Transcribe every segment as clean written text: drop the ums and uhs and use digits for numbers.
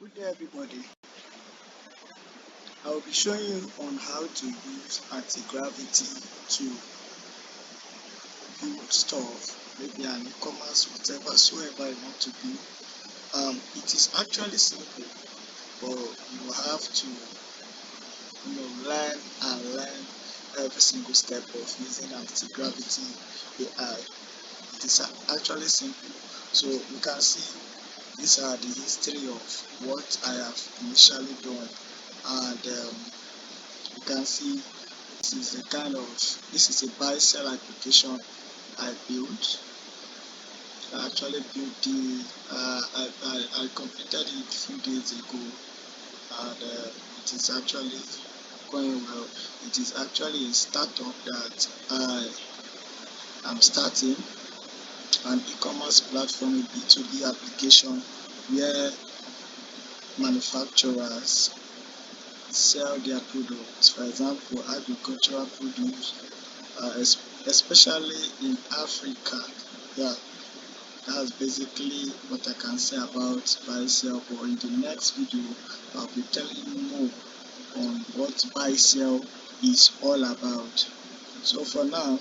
Good day everybody. I will be showing you on how to use anti-gravity to build stuff, maybe an e-commerce, whatever you want to build. It is actually simple, but you have to learn every single step of using anti-gravity AI. It is actually simple. So you can see these are the history of what I have initially done, and you can see this is a buy sell application I built. I actually built I completed it a few days ago, and it is actually going well. It is actually a startup that I am starting, an e-commerce platform, a B2B application where manufacturers sell their products. For example, agricultural produce, especially in Africa. Yeah, that's basically what I can say about buy sell. But in the next video, I'll be telling you more on what buy sell is all about. So for now,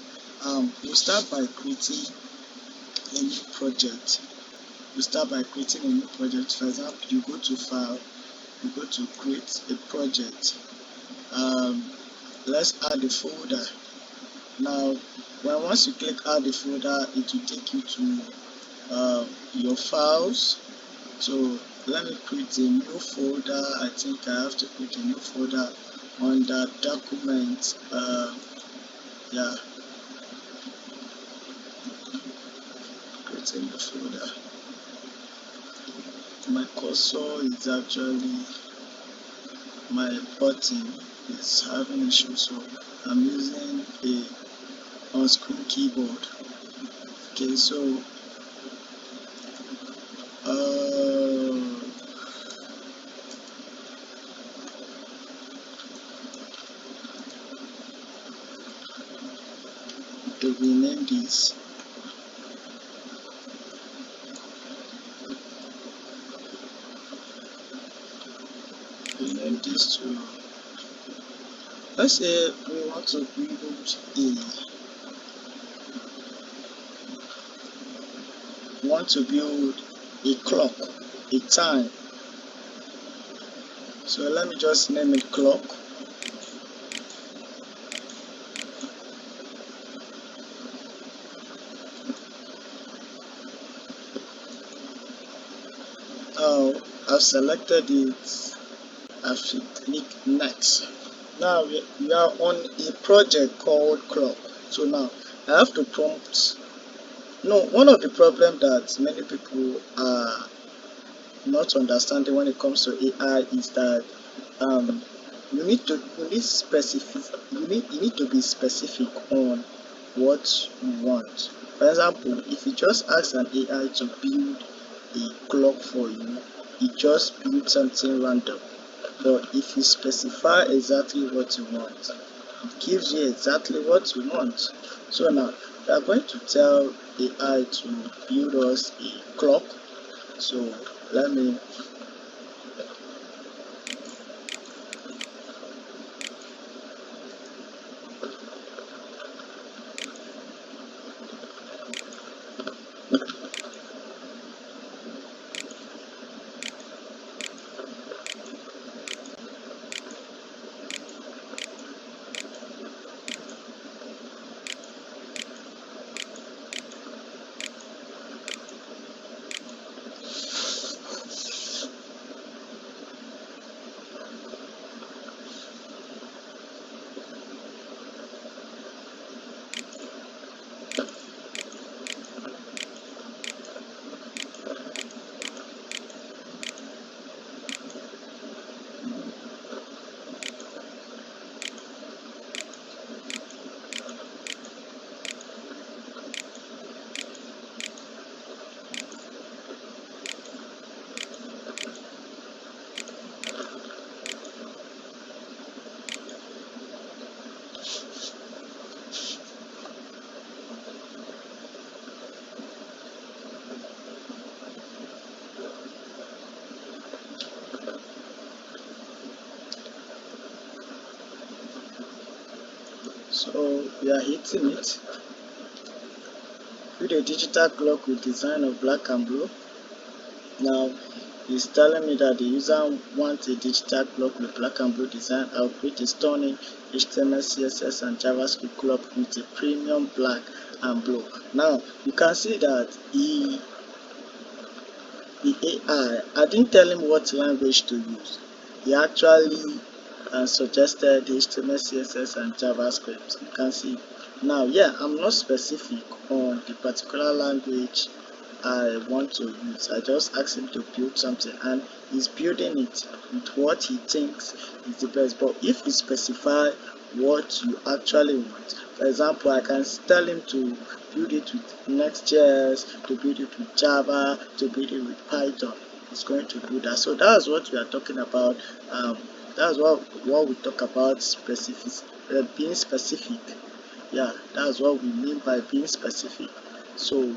you start by creating a new project. For example, you go to file, you go to create a project. Let's add a folder. Now, once you click add a folder, it will take you to your files. So let me create a new folder. I think I have to create a new folder under document. Yeah, create a new folder. My cursor is actually, my button is having issues, so I'm using a on-screen keyboard. Okay, so to rename this, to, let's say we want to build a clock, a time. So let me just name it clock. I've selected it. I should click next. Now we are on a project called clock. So now I have to prompt. One of the problems that many people are not understanding when it comes to AI is that you need to be specific on what you want. For example, if you just ask an AI to build a clock for you, it just builds something random. But if you specify exactly what you want, it gives you exactly what you want. So now we are going to tell AI to build us a clock. So let me So we are hitting it. Build a digital clock with design of black and blue. Now it's telling me that the user wants a digital clock with black and blue design. I'll create a stunning HTML, CSS and JavaScript clock with a premium black and blue. Now you can see that the AI, I didn't tell him what language to use. He actually suggested HTML, CSS and JavaScript. You can see. Now, yeah, I'm not specific on the particular language I want to use. I just asked him to build something and he's building it with what he thinks is the best. But if you specify what you actually want, for example, I can tell him to build it with Next.js, to build it with Java, to build it with Python. It's going to do that. So that's what we are talking about. That's what we talk about being specific. Yeah, that's what we mean by being specific. So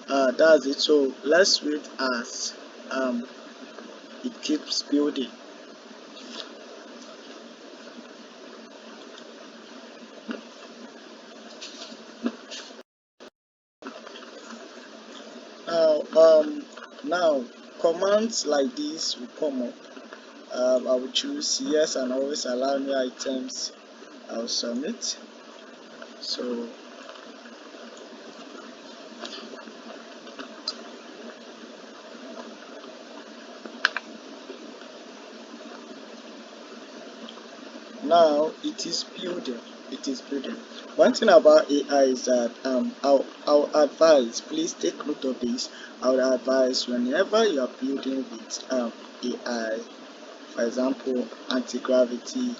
that's it. So let's wait as it keeps building. Now commands like this will come up. I will choose yes and always allow new items. I'll submit. So now it is building. One thing about AI is that I'll advise, please take note of this. I would advise whenever you are building with AI, for example anti-gravity,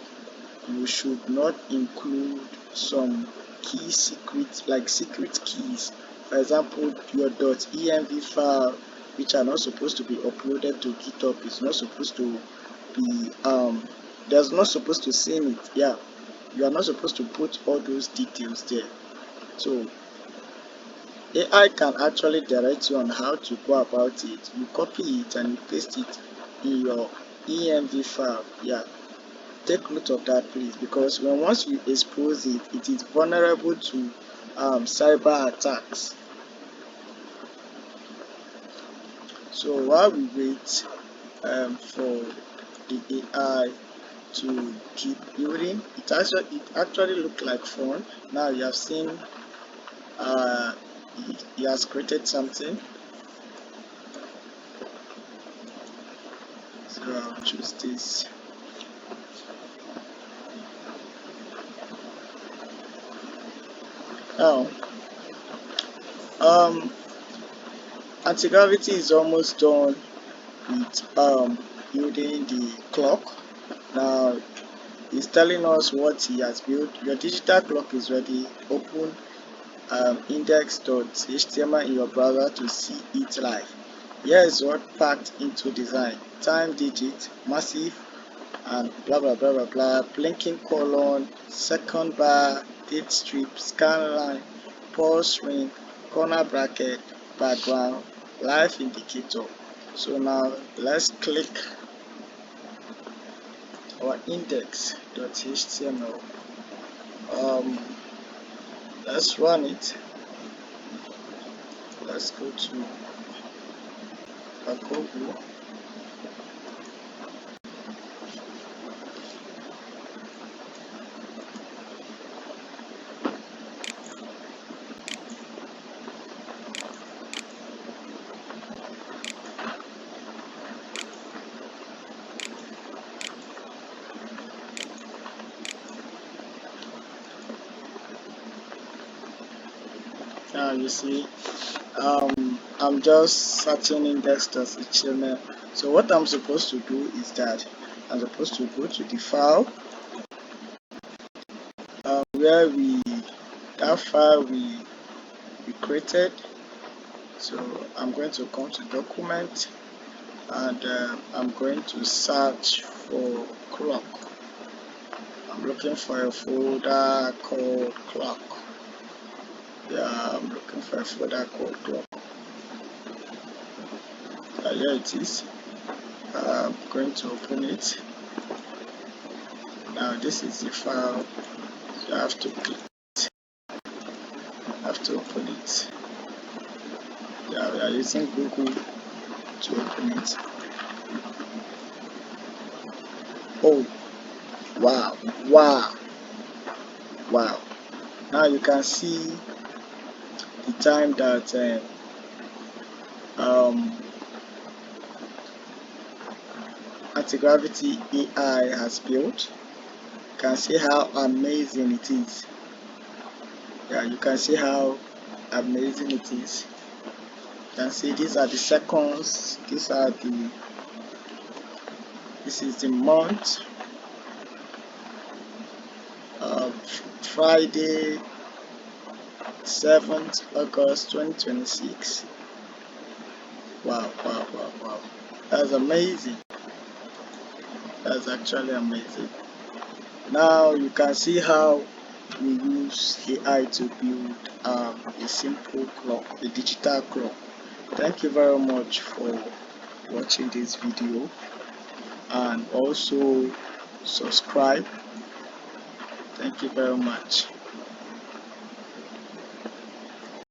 you should not include some key secrets, like secret keys. For example, your .env file, which are not supposed to be uploaded to GitHub, is not supposed to be there's not supposed to save it. Yeah, you are not supposed to put all those details there. So AI can actually direct you on how to go about it. You copy it and you paste it in your env file. Yeah, take note of that, please, because once you expose it, it is vulnerable to cyber attacks. So while we wait for the AI to keep building, it actually looked like fun. Now you have seen he has created something. So I'll choose this. Now anti-gravity is almost done with building the clock. Now he's telling us what he has built. Your digital clock is ready. Open index.html in your browser to see it live. Here is what packed into design: time digit, massive, and blah blah blah blah blah, blinking colon, second bar, date strip, scan line, pause ring, corner bracket, background, live indicator. So now let's click our index.html. Let's run it. Let's go to Google. Now you see I'm just searching index.html. So what I'm supposed to do is that I'm supposed to go to the file where that file we created. So I'm going to come to document and I'm going to search for clock. I'm looking for a folder called clock. Yeah, I'm looking for a folder called clock. Here it is. I'm going to open it. Now this is the file You have to open it. Yeah, we are using Google to open it. Oh, wow, wow, wow. Now you can see the time that anti-gravity AI has built. You can see how amazing it is. Yeah, you can see how amazing it is. You can see these are the seconds, this is the month, Friday 7th August 2026. Wow, wow, wow, wow. That's amazing. That's actually amazing. Now you can see how we use AI to build a simple clock, a digital clock. Thank you very much for watching this video, and also subscribe. Thank you very much.